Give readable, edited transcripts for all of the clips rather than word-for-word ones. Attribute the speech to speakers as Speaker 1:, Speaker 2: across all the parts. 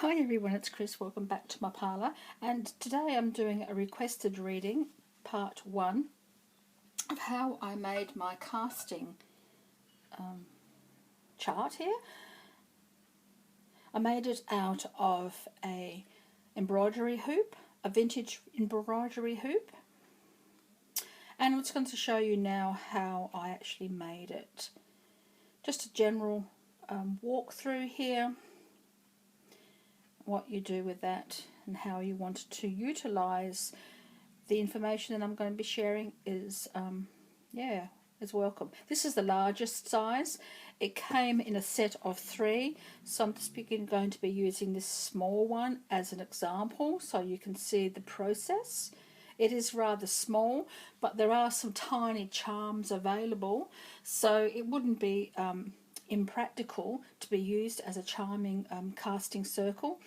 Speaker 1: Hi everyone, it's Chris. Welcome back to my parlour, and today I'm doing a requested reading, part 1, of how I made my casting chart here. I made it out of a embroidery hoop, a vintage embroidery hoop, and I'm just going to show you now how I actually made it. Just a general walkthrough here, what you do with that and how you want to utilize the information that I'm going to be sharing is is welcome. This is the largest size. It came in a set of 3, so I'm just going to be using this small one as an example so you can see the process. It is rather small, but there are some tiny charms available, so it wouldn't be impractical to be used as a charming casting circle.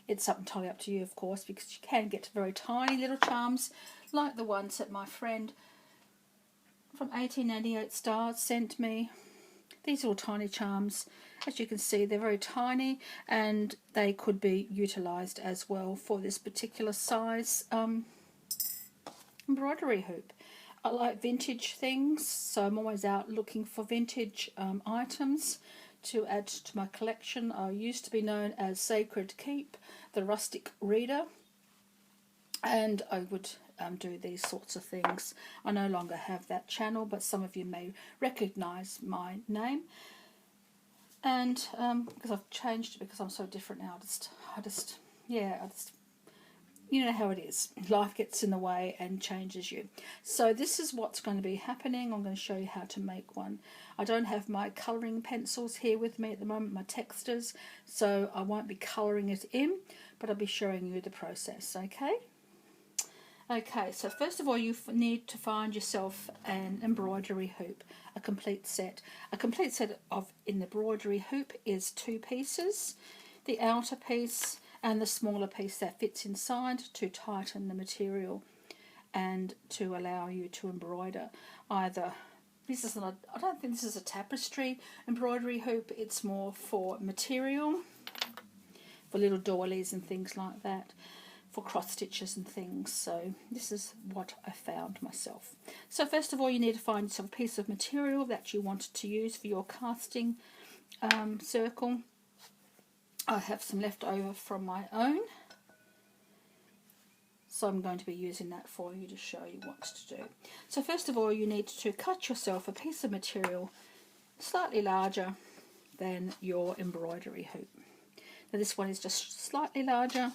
Speaker 1: It's entirely up to you, of course, because you can get very tiny little charms like the ones that my friend from 1898 Stars sent me. These little tiny charms, as you can see, they're very tiny and they could be utilised as well for this particular size embroidery hoop. I like vintage things, so I'm always out looking for vintage items to add to my collection. I used to be known as Sacred Keep, the rustic reader, and I would do these sorts of things. I no longer have that channel, but some of you may recognise my name. And because I've changed it because I'm so different now, I just you know how it is. Life gets in the way and changes you. So this is what's going to be happening. I'm going to show you how to make one. I don't have my colouring pencils here with me at the moment, my textures, so I won't be colouring it in, but I'll be showing you the process, okay? Okay, so first of all you need to find yourself an embroidery hoop, a complete set. A complete set of an embroidery hoop is 2 pieces, the outer piece and the smaller piece that fits inside to tighten the material and to allow you to embroider. Either this is not, I don't think this is a tapestry embroidery hoop, it's more for material, for little doilies and things like that, for cross stitches and things. So this is what I found myself. So first of all you need to find some piece of material that you want to use for your casting circle. I have some left over from my own, so I'm going to be using that for you to show you what to do. So first of all you need to cut yourself a piece of material slightly larger than your embroidery hoop. Now this one is just slightly larger,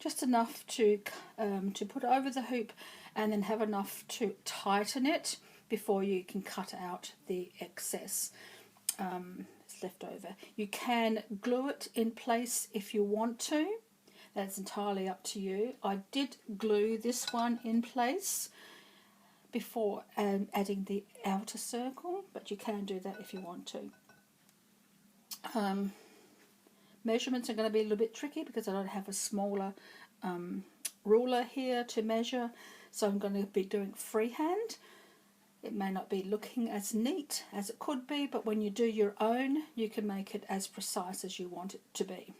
Speaker 1: just enough to put over the hoop and then have enough to tighten it before you can cut out the excess left over. You can glue it in place if you want to. That's entirely up to you. I did glue this one in place before adding the outer circle, but you can do that if you want to. Measurements are going to be a little bit tricky because I don't have a smaller ruler here to measure, so I'm going to be doing freehand. It may not be looking as neat as it could be, but when you do your own, you can make it as precise as you want it to be.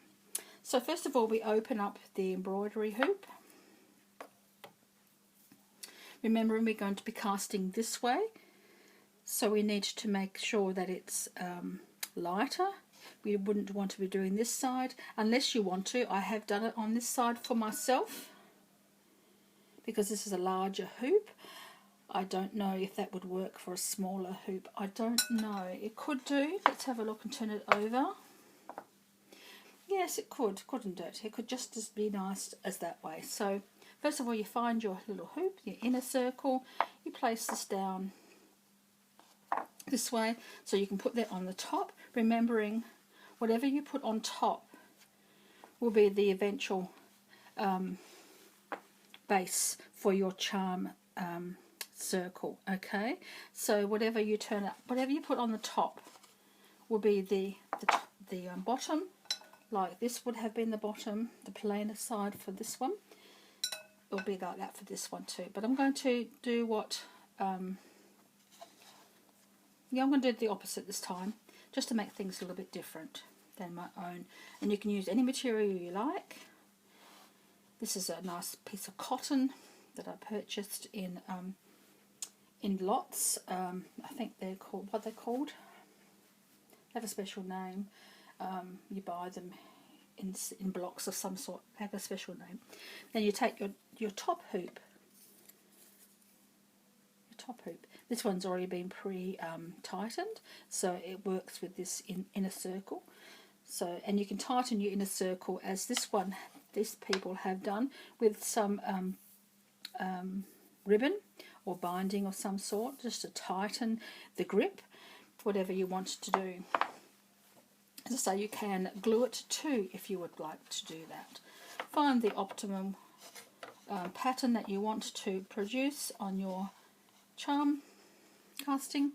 Speaker 1: So first of all, we open up the embroidery hoop. Remembering we're going to be casting this way, so we need to make sure that it's lighter. We wouldn't want to be doing this side unless you want to. I have done it on this side for myself because this is a larger hoop. I don't know if that would work for a smaller hoop. I don't know. It could do. Let's have a look and turn it over. Yes, it could, couldn't it? It could just as be nice as that way. So first of all, you find your little hoop, your inner circle. You place this down this way so you can put that on the top, remembering whatever you put on top will be the eventual base for your charm circle. Okay, so whatever you turn up, whatever you put on the top will be the bottom, like this would have been the bottom, the plainer side for this one. It'll be like that for this one too, but I'm going to do what I'm going to do the opposite this time, just to make things a little bit different. than my own. And you can use any material you like. This is a nice piece of cotton that I purchased in lots. I think they're called, what they're called? They have a special name. You buy them in blocks of some sort, have a special name. Then you take your top hoop. This one's already been tightened, so it works with this inner circle. So, and you can tighten your inner circle as these people have done with some ribbon or binding of some sort, just to tighten the grip, whatever you want to do. As I say, you can glue it too if you would like to do that. Find the optimum pattern that you want to produce on your charm casting.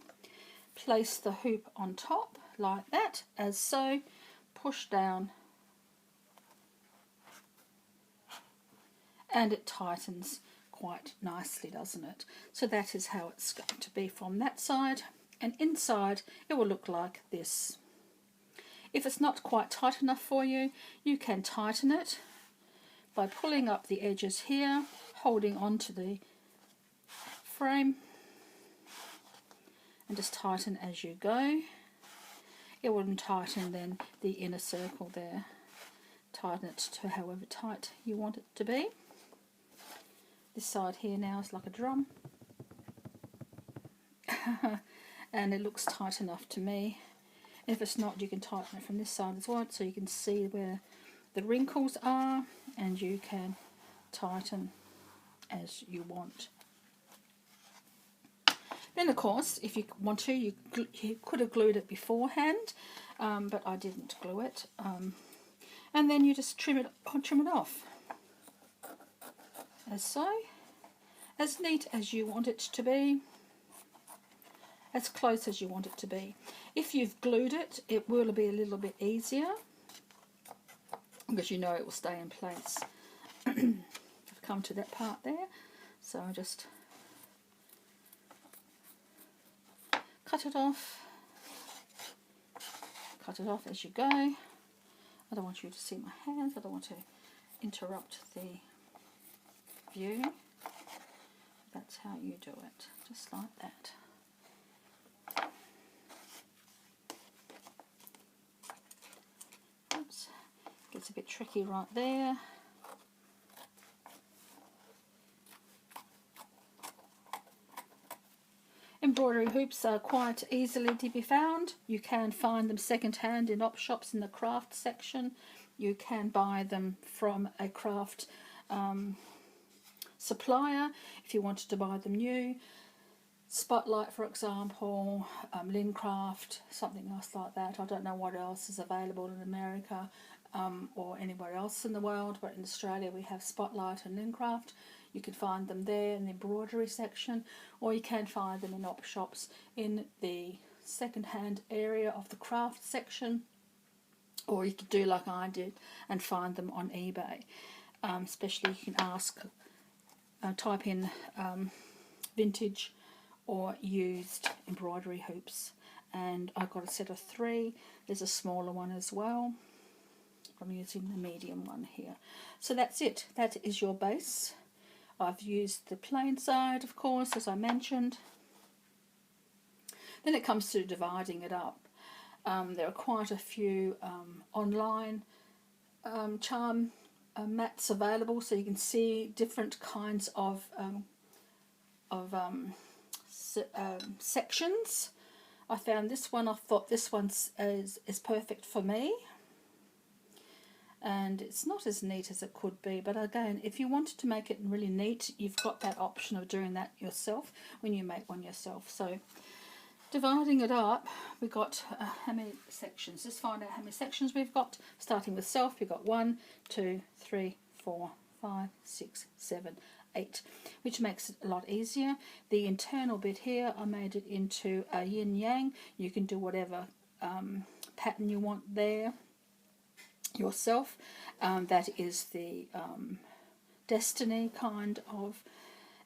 Speaker 1: Place the hoop on top like that, as so. Push down, and it tightens quite nicely, doesn't it? So that is how it's going to be from that side, and inside it will look like this. If it's not quite tight enough for you, you can tighten it by pulling up the edges here, holding onto the frame, and just tighten as you go. It wouldn't tighten then the inner circle there. Tighten it to however tight you want it to be. This side here now is like a drum. And it looks tight enough to me. If it's not, you can tighten it from this side as well, so you can see where the wrinkles are, and you can tighten as you want. Then, of course, if you want to, you could have glued it beforehand, but I didn't glue it. And then you just trim it off, as so. As neat as you want it to be, as close as you want it to be. If you've glued it, it will be a little bit easier, because you know it will stay in place. I've come to that part there, so I just cut it off as you go. I don't want you to see my hands, I don't want to interrupt the view. That's how you do it, just like that. Oops, gets a bit tricky right there. Embroidery hoops are quite easily to be found. You can find them second-hand in op shops in the craft section. You can buy them from a craft supplier if you wanted to buy them new. Spotlight, for example, Lincraft, something else like that. I don't know what else is available in America or anywhere else in the world, but in Australia we have Spotlight and Lincraft. You can find them there in the embroidery section, or you can find them in op shops in the second-hand area of the craft section, or you could do like I did and find them on eBay. Especially you can type in vintage or used embroidery hoops, and I got a set of 3. There's a smaller one as well. I'm using the medium one here. So that's it. That is your base. I've used the plain side, of course, as I mentioned. Then it comes to dividing it up. There are quite a few online charm mats available, so you can see different kinds of sections. I found this one. I thought this one is perfect for me. And it's not as neat as it could be, but again, if you wanted to make it really neat, you've got that option of doing that yourself when you make one yourself. So dividing it up, we've got how many sections? Let's find out how many sections we've got. Starting with self, we've got 1, 2, 3, 4, 5, 6, 7, 8, which makes it a lot easier. The internal bit here, I made it into a yin yang. You can do whatever pattern you want there yourself. That is the destiny kind of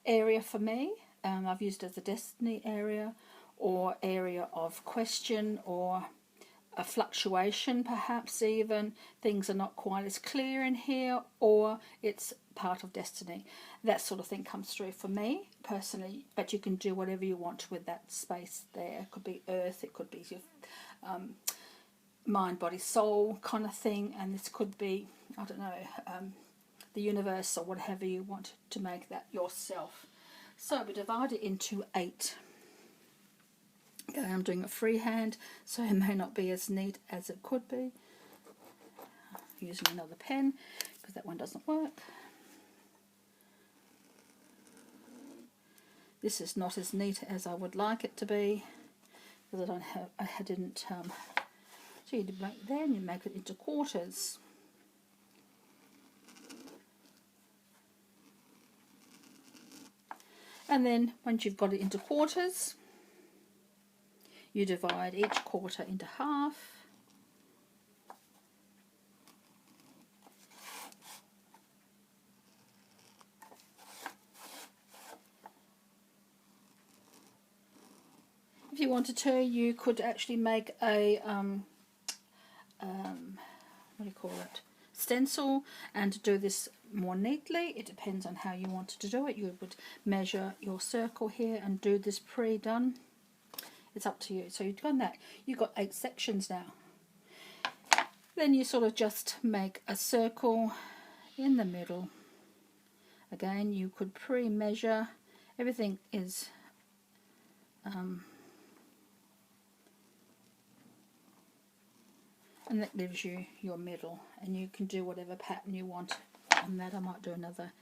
Speaker 1: area for me. I've used it as a destiny area, or area of question, or a fluctuation, perhaps even things are not quite as clear in here, or it's part of destiny. That sort of thing comes through for me personally, but you can do whatever you want with that space there. It could be earth, it could be your mind, body, soul kind of thing, and this could be, I don't know, the universe or whatever you want to make that yourself. So we divide it into 8. Okay, I'm doing a freehand, so it may not be as neat as it could be. Using another pen because that one doesn't work. This is not as neat as I would like it to be because I didn't. So you make there and you make it into quarters. And then once you've got it into quarters, you divide each quarter into half. If you wanted to, you could actually make a what do you call it? Stencil, and to do this more neatly, it depends on how you wanted to do it. You would measure your circle here and do this pre-done. It's up to you. So you've done that. You've got 8 sections now. Then you sort of just make a circle in the middle. Again, you could pre-measure. Everything is and that gives you your middle, and you can do whatever pattern you want on that. I might do another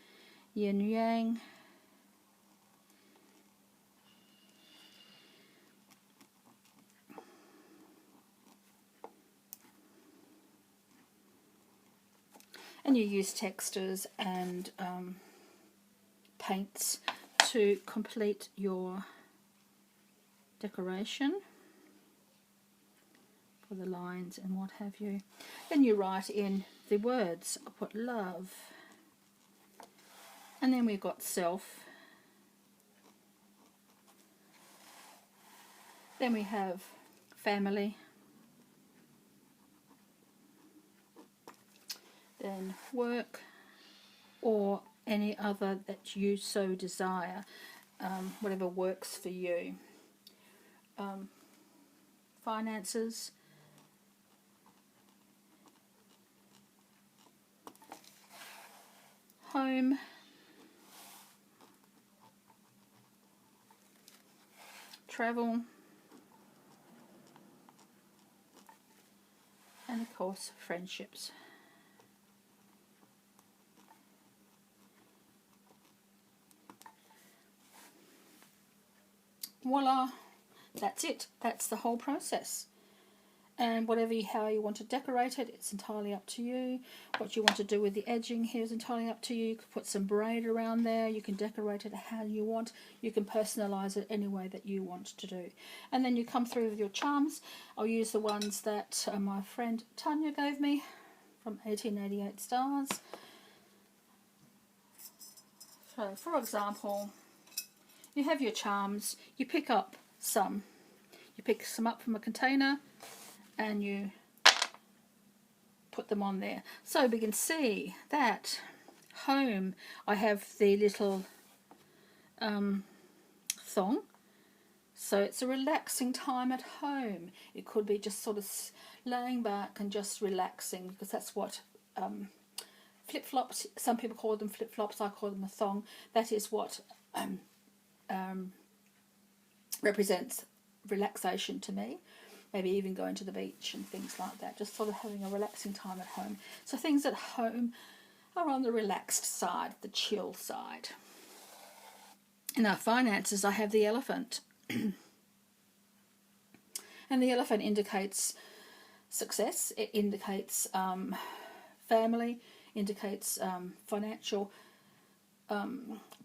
Speaker 1: yin yang. And you use textures and paints to complete your decoration for the lines and what have you. Then you write in the words. I put love, and then we've got self. Then we have family, then work, or any other that you so desire, whatever works for you. Finances, home, travel, and of course friendships. Voila, that's it. That's the whole process. And how you want to decorate it, it's entirely up to you. What you want to do with the edging here is entirely up to you. You can put some braid around there. You can decorate it how you want. You can personalise it any way that you want to do. And then you come through with your charms. I'll use the ones that my friend Tanya gave me from 1888 Stars. So, for example, you have your charms. You pick up some. You pick some up from a container, and you put them on there. So we can see that home, I have the little thong. So it's a relaxing time at home. It could be just sort of laying back and just relaxing, because that's what flip-flops, some people call them flip-flops, I call them a thong. That is what represents relaxation to me. Maybe even going to the beach and things like that, just sort of having a relaxing time at home. So things at home are on the relaxed side, the chill side. In our finances, I have the elephant. And the elephant indicates success, it indicates family, indicates financial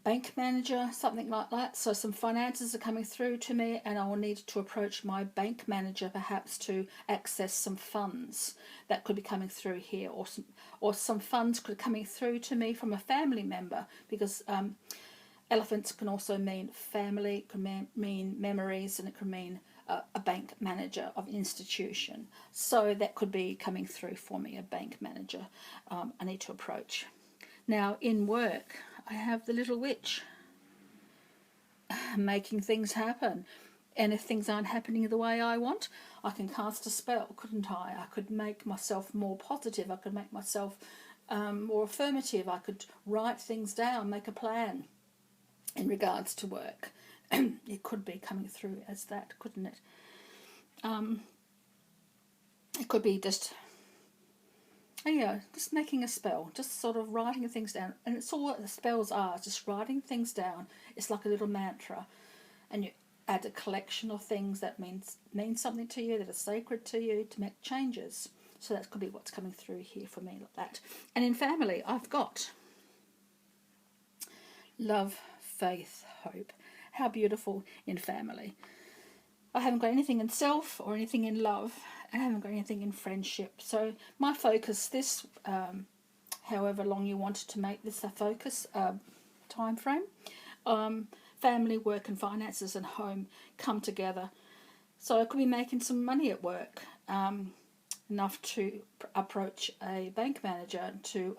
Speaker 1: bank manager, something like that. So some finances are coming through to me, and I will need to approach my bank manager perhaps to access some funds that could be coming through here, or some funds could be coming through to me from a family member, because elephants can also mean family, it can mean memories, and it can mean a bank manager of an institution. So that could be coming through for me, a bank manager I need to approach. Now in work, I have the little witch making things happen. And if things aren't happening the way I want, I can cast a spell, couldn't I? I could make myself more positive. I could make myself more affirmative. I could write things down, make a plan in regards to work. It could be coming through as that, couldn't it? It could be just, just making a spell, just sort of writing things down. And it's all what the spells are, just writing things down. It's like a little mantra. And you add a collection of things that mean something to you, that are sacred to you, to make changes. So that could be what's coming through here for me, like that. And in family, I've got love, faith, hope. How beautiful in family. I haven't got anything in self or anything in love. I haven't got anything in friendship. So my focus, this, however long you wanted to make this a focus time frame, family, work and finances and home come together. So I could be making some money at work, enough to approach a bank manager to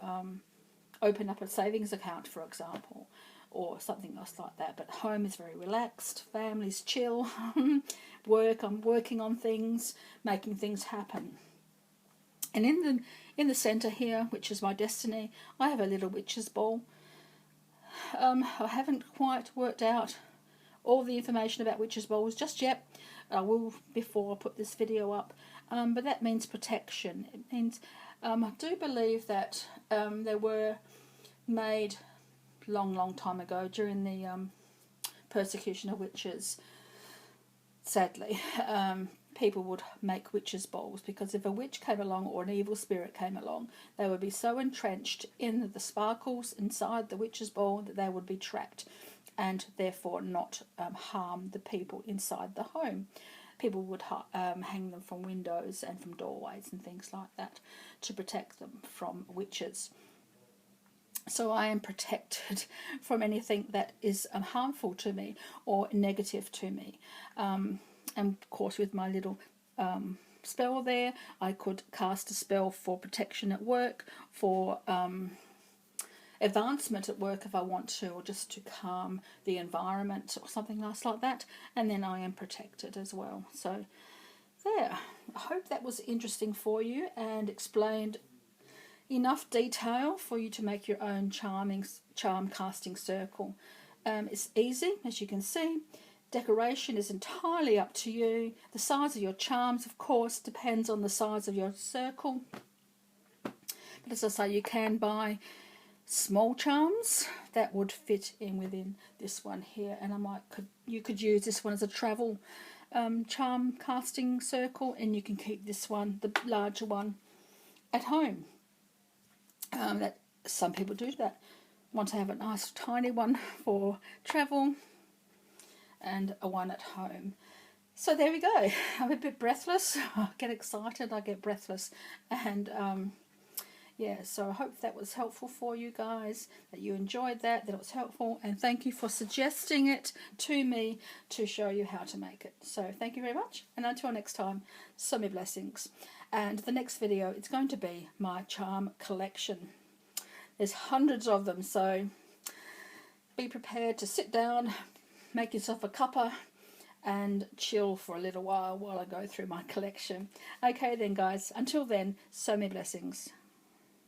Speaker 1: open up a savings account, for example, or something else like that. But home is very relaxed, family's chill, work, I'm working on things, making things happen. And in the centre here, which is my destiny, I have a little witch's ball. I haven't quite worked out all the information about witch's balls just yet. I will before I put this video up. But that means protection. It means I do believe that they were made long time ago during the persecution of witches. Sadly, people would make witches' balls because if a witch came along or an evil spirit came along, they would be so entrenched in the sparkles inside the witch's ball that they would be trapped and therefore not harm the people inside the home. People would hang them from windows and from doorways and things like that to protect them from witches. So I am protected from anything that is harmful to me or negative to me. And of course with my little spell there, I could cast a spell for protection at work, for advancement at work if I want to, or just to calm the environment or something nice like that. And then I am protected as well. So there, I hope that was interesting for you and explained enough detail for you to make your own charm casting circle. It's easy, as you can see. Decoration is entirely up to you. The size of your charms, of course, depends on the size of your circle. But as I say, you can buy small charms that would fit in within this one here, and you could use this one as a travel charm casting circle, and you can keep this one, the larger one, at home. That some people do that, want to have a nice tiny one for travel and a one at home. So there we go. I'm a bit breathless. I get excited, I get breathless, and yeah, so I hope that was helpful for you guys, that you enjoyed that it was helpful, and thank you for suggesting it to me to show you how to make it. So thank you very much, and until next time, so many blessings. And the next video, it's going to be my charm collection. There's hundreds of them, so be prepared to sit down, make yourself a cuppa, and chill for a little while I go through my collection. Okay then guys, until then, so many blessings.